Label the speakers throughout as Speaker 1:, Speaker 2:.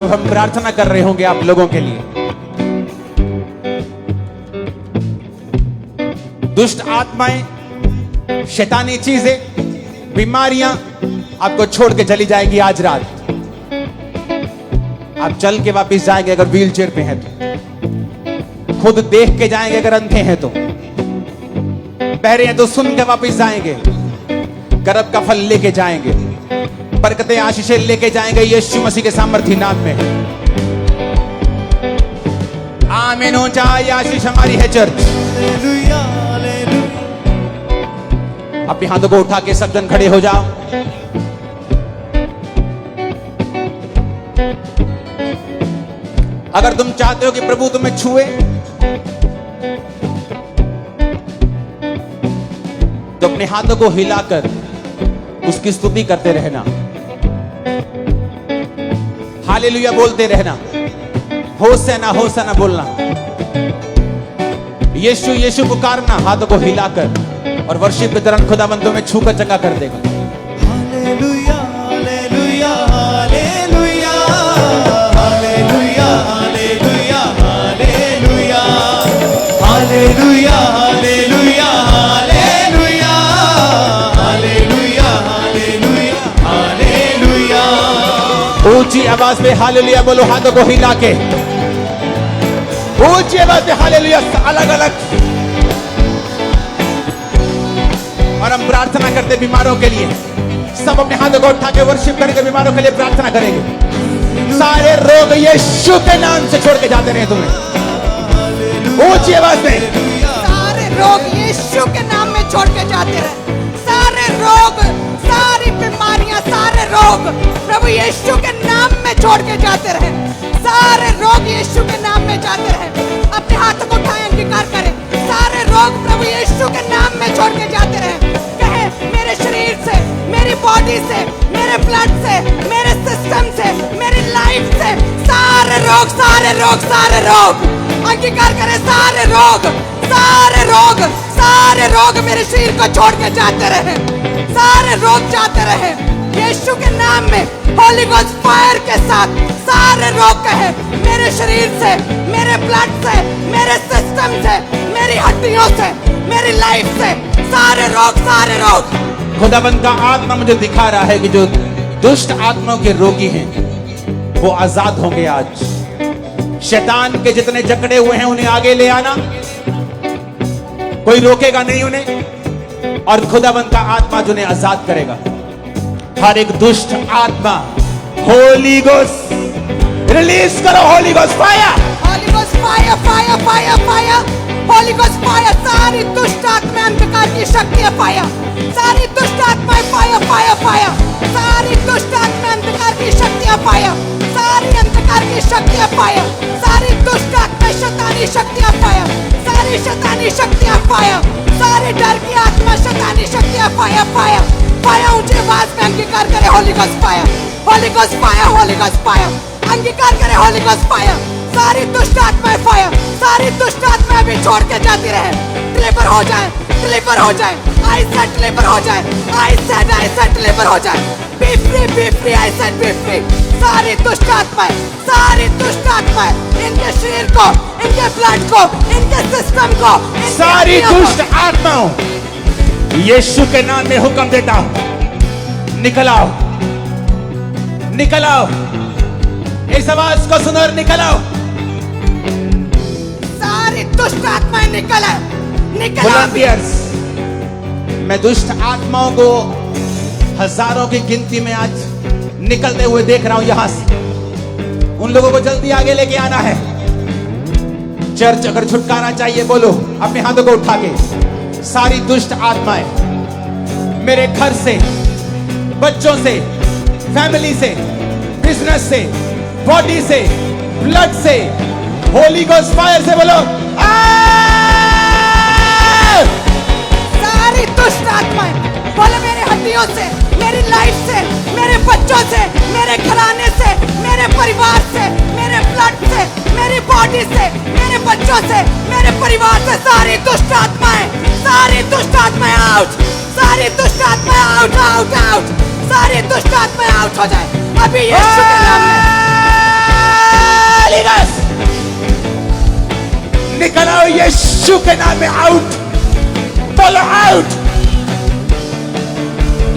Speaker 1: हम प्रार्थना कर रहे होंगे आप लोगों के लिए। दुष्ट आत्माएं, शैतानी चीजें, बीमारियां आपको छोड़ के चली जाएगी आज रात। आप चल के वापस जाएंगे अगर व्हील चेयर पे हैं तो, खुद देख के जाएंगे अगर अंधे हैं तो, बहरे हैं तो सुन के वापस जाएंगे, करब का फल लेके जाएंगे, बरकतें आशीषें लेके जाएंगे यीशु मसीह के सामर्थी नाम में। आमीन हो जाए, आशीष हमारी है चर्च। अपने हाथों को उठा के सब जन खड़े हो जाओ। अगर तुम चाहते हो कि प्रभु तुम्हें छुए तो अपने हाथों को हिलाकर उसकी स्तुति करते रहना, हालेलुया बोलते रहना, होसैना होसैना बोलना, यीशु यीशु पुकारना हाथों को हिलाकर, और वर्शिप के दौरान खुदावंद तुम्हें छूकर चंगा कर देगा।
Speaker 2: Hallelujah hallelujah hallelujah hallelujah hallelujah hallelujah hallelujah hallelujah hallelujah hallelujah hallelujah.
Speaker 1: ऊंची आवाज में हालेलुया बोलो, हाथों को हिला के ऊंची आवाज में हालेलुया अलग अलग। और हम प्रार्थना करते बीमारों के लिए, सब अपने हाथों को उठा के वर्शिप करके बीमारों के लिए प्रार्थना करेंगे। सारे रोग यीशु के नाम से छोड़ के जाते रहे तुम्हें, ऊंची आवाज में।
Speaker 3: सारे रोग यीशु के नाम में छोड़ के जाते रहे, सारे रोग, सारी बीमारियां, सारे रोग प्रभु यीशु के नाम में छोड़ के जाते रहे, सारे रोग यीशु के नाम में जाते रहे। अपने हाथों को उठाएं, अंगीकार करें, सारे रोग प्रभु यीशु के नाम में छोड़ के जाते रहे। कहे मेरे शरीर से, मेरी बॉडी से, मेरे ब्लड से, मेरे सिस्टम से, मेरी लाइफ से सारे रोग, सारे रोग, सारे रोग अंगीकार करें। सारे रोग, सारे रोग, सारे रोग मेरे शरीर को छोड़ के जाते रहे, सारे रोग जाते रहे यीशु के नाम में। होली गोस्ट फायर के साथ सारे रोग कहे मेरे शरीर से, मेरे ब्लड से, मेरे सिस्टम से, मेरी हड्डियों से, मेरी लाइफ से सारे रोग, सारे रोग।
Speaker 1: खुदावंद का आत्मा मुझे दिखा रहा है कि जो दुष्ट आत्माओं के रोगी हैं वो आजाद होंगे आज। शैतान के जितने जकड़े हुए हैं उन्हें आगे ले आना, कोई रोकेगा नहीं उन्हें, और खुदावंद का आत्मा जो उन्हें आजाद करेगा। हर एक दुष्ट आत्मा होली गोस्ट रिलीज करो, Holi ghost fire,
Speaker 3: Holi ghost fire, fire, fire, fire, Holi ghost fire. सारी दुष्ट आत्मा, अंधकार की शक्तियां फायर, सारी दुष्ट आत्माएं फायर, फायर, फायर, सारी दुष्ट आत्मा, अंधकार की शक्तियां फायर, सारी अंधकार की शक्तियां फायर, सारी दुष्ट आत्मा, शैतानी शक्तियां फायर, सारी शैतानी शक्तियां फायर, सारी डर की आत्मा, शैतानी शक्तियां फायर, फायर, फायर। ऊंची आवाज में अंगीकार करे Holi ghost fire, Holi ghost fire, Holi ghost fire, अंगीकार करे होली गोस्ट फायर। सारी दुष्ट आत्माएं फायर, सारी दुष्ट आत्माएं भी छोड़ के जाती रहे, डिलीवर हो जाए, डिलीवर हो जाए, आई सेड डिलीवर हो जाए, आई सेड डिलीवर हो जाए, B free, B free, I said B free. सारी दुष्ट आत्माएं, सारी दुष्ट आत्माएं इनके शरीर को, इनके ब्लड को, इनके सिस्टम को,
Speaker 1: सारी दुष्ट आत्माओं यीशु के नाम में हुक्म देता हूं, निकल आओ, निकल आओ, इस आवाज को सुनो और निकल आओ।
Speaker 3: सारी दुष्ट आत्माएं निकल आओ, निकल आओ।
Speaker 1: वॉलंटियर्स, मैं दुष्ट आत्माओं को हजारों की गिनती में आज निकलते हुए देख रहा हूं यहां से। उन लोगों को जल्दी आगे लेके आना है। चर्च अगर छुटकारा चाहिए बोलो अपने हाथों को उठा के। सारी दुष्ट आत्माएं मेरे घर से, बच्चों से, फैमिली से, बिजनेस से, बॉडी से, ब्लड से, होली गोस्ट फायर से बोलो
Speaker 3: सारी दुष्ट आत्माएं बोलो मेरे हड्डियों से, मेरी लाइफ से, मेरे बच्चों से, मेरे घराने से, मेरे परिवार से, मेरे ब्लड से, मेरी बॉडी से, मेरे बच्चों से, मेरे परिवार से सारी दुष्ट आत्माएं, सारी दुष्ट आत्माएं आउट, सारी दुष्ट आत्माएं आउट, आउट, आउट, सारी दुष्ट आत्माएं आउट हो जाए अभी यीशु के नाम में।
Speaker 1: निकल आओ यीशु के नाम में। आउट, बोलो आउट,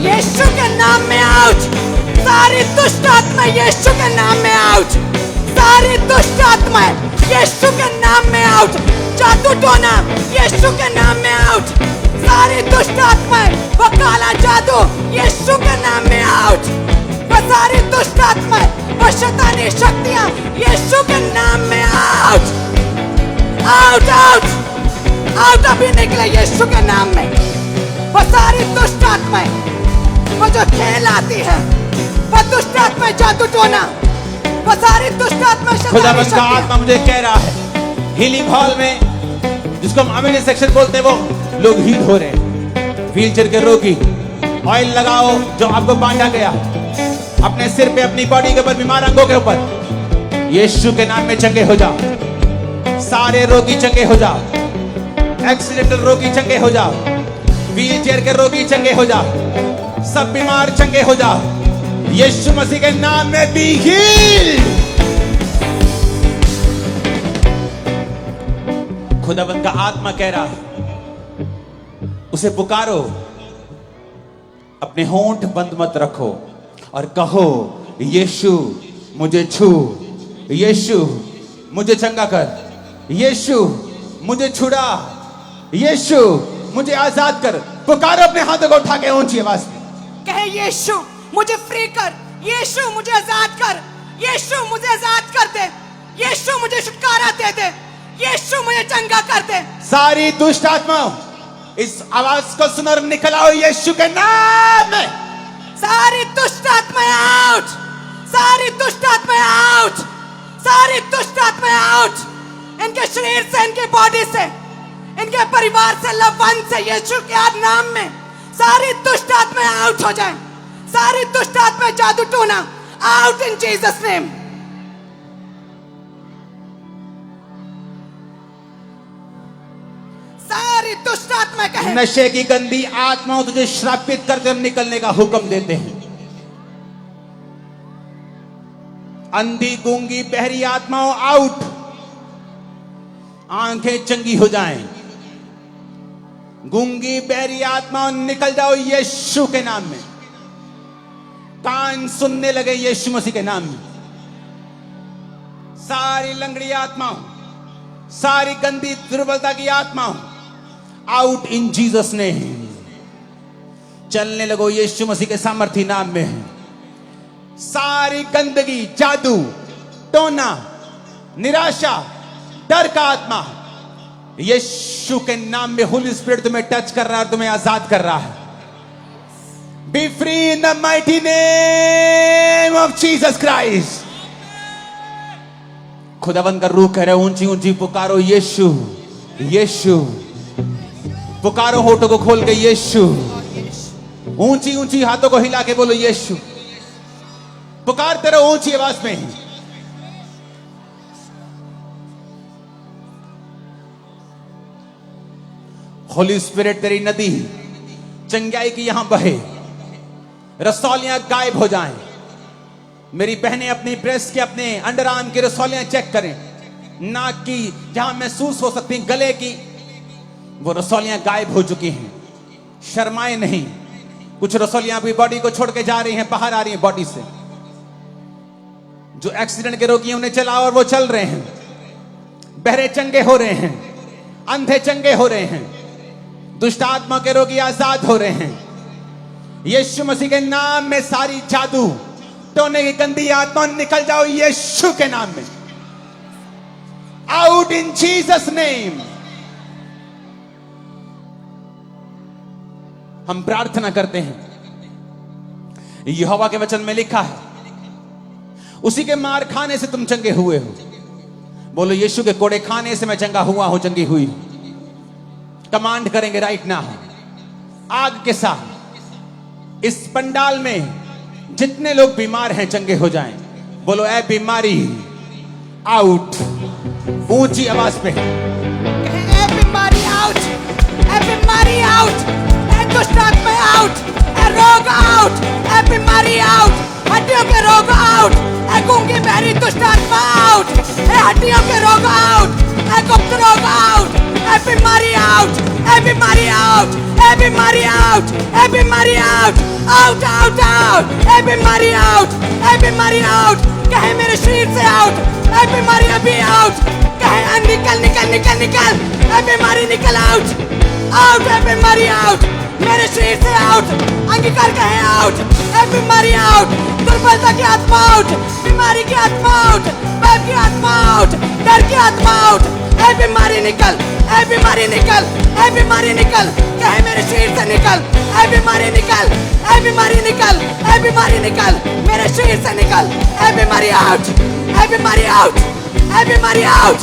Speaker 3: यीशु के नाम में आउट। सारी दुष्ट आत्मा यीशु के नाम में आउट। सारी दुष्ट आत्मा यीशु के नाम में आउट। जादू टोना यीशु के नाम में आउट। सारी दुष्ट आत्मा वो काला जादू यीशु के नाम में आउट। वो सारी दुष्ट आत्मा वो शैतानी शक्तियां यीशु के नाम में आउट। आउट आउट आउट, अभी निकले यीशु के नाम में। वो सारी दुष्ट आत्माएं वो जो खेल आती है, वो दुष्ट आत्माएं जादू टोना, वो सारी दुष्ट आत्माएं शैतानी
Speaker 1: खुदावंद का
Speaker 3: शक्तियां।
Speaker 1: आत्मा मुझे कह रहा है हीलिंग हॉल में, जिसको हम अमेनी सेक्शन बोलते हैं, वो लोग हील हो रहे हैं। व्हीलचेयर के रोगी, ऑयल लगाओ जो आपको बांधा गया, अपने सिर पे, अपनी बॉडी के ऊपर, बीमार अंगों के ऊपर, यीशु के नाम में चंगे हो जाओ। सारे रोगी चंगे हो जाओ, एक्सीडेंटल रोगी चंगे हो जाओ, व्हीलचेयर के रोगी चंगे हो जाओ, सब बीमार चंगे हो जाओ यीशु मसीह के नाम में। Be healed. खुदावंद का आत्मा कह रहा है उसे पुकारो, अपने होंठ बंद मत रखो और कहो यीशु मुझे छू, यीशु मुझे चंगा कर, यीशु मुझे छुड़ा, यीशु मुझे आजाद कर। पुकारो अपने हाथों को उठा के ऊंची आवाज में।
Speaker 3: कहे यीशु मुझे फ्री कर, यीशु मुझे आजाद कर, यीशु मुझे आजाद कर दे, यीशु मुझे छुटकारा दे दे, यीशु मुझे चंगा कर दे।
Speaker 1: सारी दुष्ट आत्माओं इस आवाज को सुन और निकल आओ यीशु के नाम में।
Speaker 3: सारी दुष्ट आत्माएं आउट। सारी दुष्ट आत्माएं आउट। सारी दुष्ट आत्माएं आउट। इनके शरीर से, इनके बॉडी से, इनके परिवार से, लवन से, यीशु के नाम में सारी दुष्ट आत्माएं आउट हो जाएं। सारी दुष्ट आत्माएं जादू टोना आउट इन जीसस नेम। सारी दुष्ट आत्माएं कहे
Speaker 1: नशे की गंदी आत्माओं तुझे श्रापित करके निकलने का हुक्म देते हैं। अंधी, गूंगी, बहरी आत्माओं आउट। आंखें चंगी हो जाएं। गूंगी, बहरी आत्माओं निकल जाओ यीशु के नाम में। कान सुनने लगे यीशु मसीह के नाम में। सारी लंगड़ी आत्माओं, सारी गंदी दुर्बलता की आत्माओं आउट इन जीसस नेम। चलने लगो यीशु मसीह के सामर्थी नाम में। सारी गंदगी, जादू टोना, निराशा, डर का आत्मा यीशु के नाम में होली स्पिरिट तुम्हें टच कर रहा है, तुम्हें आजाद कर रहा है। B free in the mighty name of Jesus Christ. खुदावंद का रूह कह रहे ऊंची ऊंची पुकारो यीशु, यीशु। पुकारो होठों को खोल के यीशु। ऊंची ऊंची हाथों को हिला के बोलो यीशु। पुकारते रहो ऊंची आवाज में। होली स्पिरिट तेरी नदी चंगाई की यहां बहे, रसौलियां गायब हो जाएं। मेरी बहनें अपनी ब्रेस्ट के, अपने अंडर आर्म की रसौलियां चेक करें। नाक की जहां महसूस हो सकती, गले की, वो रसौलियां गायब हो चुकी हैं। शर्माएं नहीं। कुछ रसौलियां भी बॉडी को छोड़ के जा रही हैं, बाहर आ रही हैं बॉडी से। जो एक्सीडेंट के रोगी हैं उन्हें चलाओ और वो चल रहे हैं। बहरे चंगे हो रहे हैं, अंधे चंगे हो रहे हैं, दुष्ट आत्मा के रोगी आजाद हो रहे हैं। यीशु मसीह के नाम में सारी जादू टोने की गंदी आत्मा निकल जाओ यीशु के नाम में। Out in Jesus name. हम प्रार्थना करते हैं। यहोवा के वचन में लिखा है उसी के मार खाने से तुम चंगे हुए हो। बोलो यीशु के कोड़े खाने से मैं चंगा हुआ हूं, चंगी हुई। कमांड करेंगे राइट नाउ, आग के साथ इस पंडाल में जितने लोग बीमार हैं चंगे हो जाएं। बोलो ए बीमारी आउट, ऊंची आवाज पे।
Speaker 3: ए बीमारी आउट, ए बीमारी आउट, ए दुष्ट आत्मा आउट, ए रोग आउट, ए बीमारी आउट, हड्डियों के रोग आउट, ए गूंगी बहरी दुष्ट आत्मा आउट, ए हड्डियों के रोग out, Ekoptrog out. Every Mary out. Every Mary out. Every Mary out. Every Mary out. Out, out, out. Every Mary out. Every Mary out. कहे मेरे शरीर से out. Every Mary अभी out. कहे निकल, निकल, निकल, निकल. Every Mary निकल out. Out, every Mary out. मेरे शरीर से out. अंगीकार कहे out. Every Mary out. दुर्बलता की आत्मा out. बीमारी की आत्मा out. पाप की आत्मा out. डर की आत्मा out. ऐ बीमारी निकल, ऐ बीमारी निकल, ऐ बीमारी निकल, कहे मेरे शरीर से निकल, ऐ बीमारी निकल, ऐ बीमारी निकल, ऐ बीमारी निकल, मेरे शरीर से निकल, ऐ बीमारी आउट, ऐ बीमारी आउट, ऐ बीमारी आउट,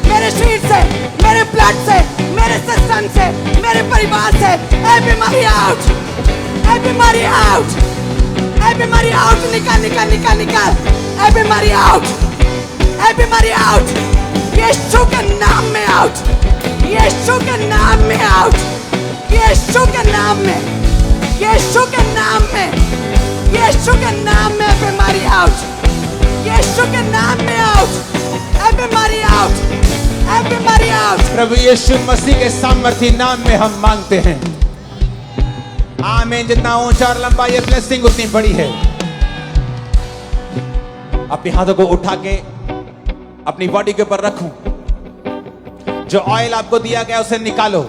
Speaker 3: मेरे शरीर से, मेरे ब्लड से, मेरे सिस्टम से, मेरे परिवार से, ऐ बीमारी आउट, ऐ बीमारी आउट, ऐ बीमारी आउट, निकल, निकल, निकल, निकल, ऐ बीमारी आउट, ऐ बीमारी आउट, यीशु के नाम में आउट, यीशु के नाम में आउट, यीशु के नाम में, यीशु के नाम में, यीशु के नाम में बीमारी आउट, यीशु के नाम में आउट, बीमारी आउट, बीमारी आउट।
Speaker 1: प्रभु यीशु मसीह के सामर्थी नाम में हम मांगते हैं। आमीन। जितना ऊंचा और लंबा ये ब्लेसिंग उतनी बड़ी है। अपने हाथों को उठा के अपनी बॉडी के ऊपर रखो। जो ऑयल आपको दिया गया उसे निकालो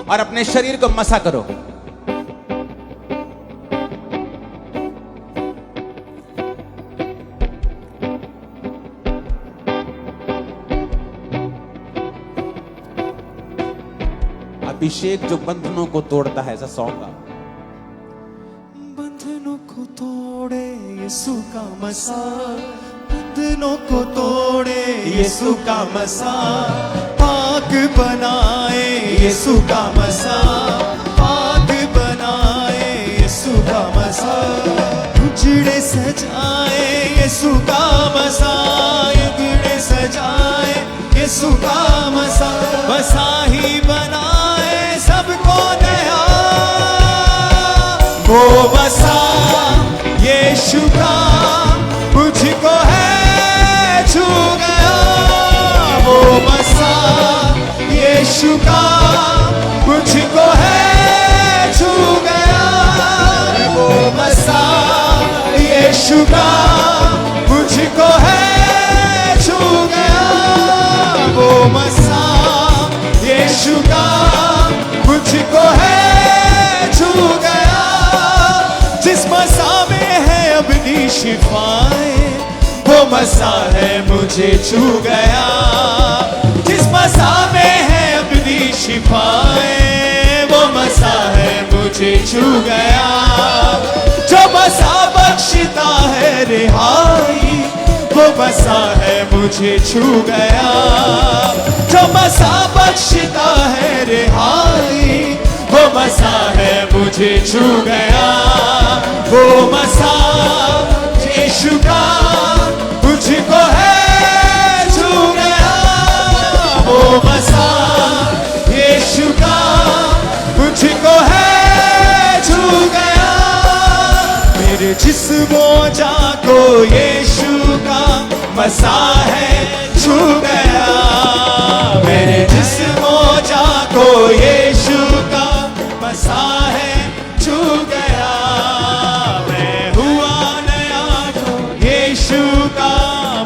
Speaker 1: और अपने शरीर को मसा करो। अभिषेक जो बंधनों को तोड़ता है, ऐसा सॉन्ग का।
Speaker 2: बंधनों को तोड़े यीशु का मसा, बंधनों को तोड़े यीशु का मसा, पाक बनाए यीशु का मसा, पाक बनाए यीशु का मसा, उजड़े सजाए यीशु का मसा, उजड़े सजाए यीशु का मसा, मसा ही बनाए सबको नया, वो मसा यीशु का मुझको है छू गया, वो मसा यीशु का मुझको है छू गया, वो मसा यीशु का मुझको है छू गया, वो मसा यीशु का मुझको है छू गया, जिस मसा में है अपनी शिफाएं, वो मसा है मुझे छू गया, जिस मसा में है अपनी शिफाएं, वो मसा है मुझे छू गया, जो मसा बख्शता है रिहाई, वो मसा है मुझे छू गया, जो मसा बख्शता है रिहाई, वो मसा है मुझे छू गया, वो मसा यीशु का मुझको है छू गया, वो मसा यीशु का मुझको है छू गया, मेरे जिस्मों जा को यीशु का मसा है छू गया, मेरे जिस्मों जा को यीशु का मसा है छू गया, मैं हुआ नया जो यीशु का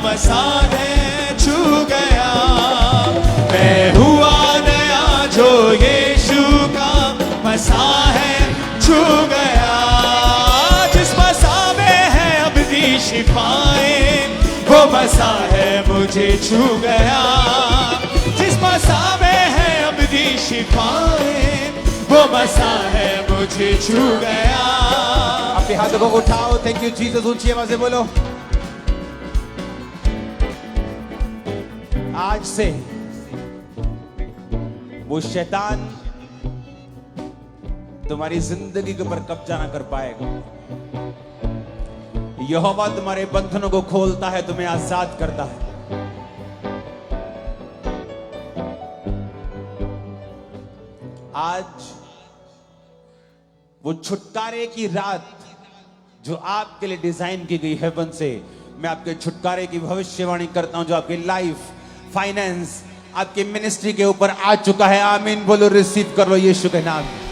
Speaker 2: मसा है छू गया, मैं हुआ नया जो यीशु का मसा है छू गया, जिस मसा में है अपनी शिफाएं, वो मसा है मुझे छू गया, जिस मसा में है अपनी शिफाएं, वो मसा है मुझे छू गया।
Speaker 1: अपने हाथों को उठाओ। Thank you Jesus. ऊंची आवाज से बोलो। आज से वो शैतान तुम्हारी जिंदगी के ऊपर कब्जा ना कर पाएगा। यहोवा तुम्हारे बंधनों को खोलता है, तुम्हें आजाद करता है। आज वो छुटकारे की रात जो आपके लिए डिजाइन की गई हेवन से, मैं आपके छुटकारे की भविष्यवाणी करता हूं, जो आपकी लाइफ, फाइनेंस, आपकी मिनिस्ट्री के ऊपर आ चुका है। आमीन बोलो, रिसीव कर लो यीशु के नाम में।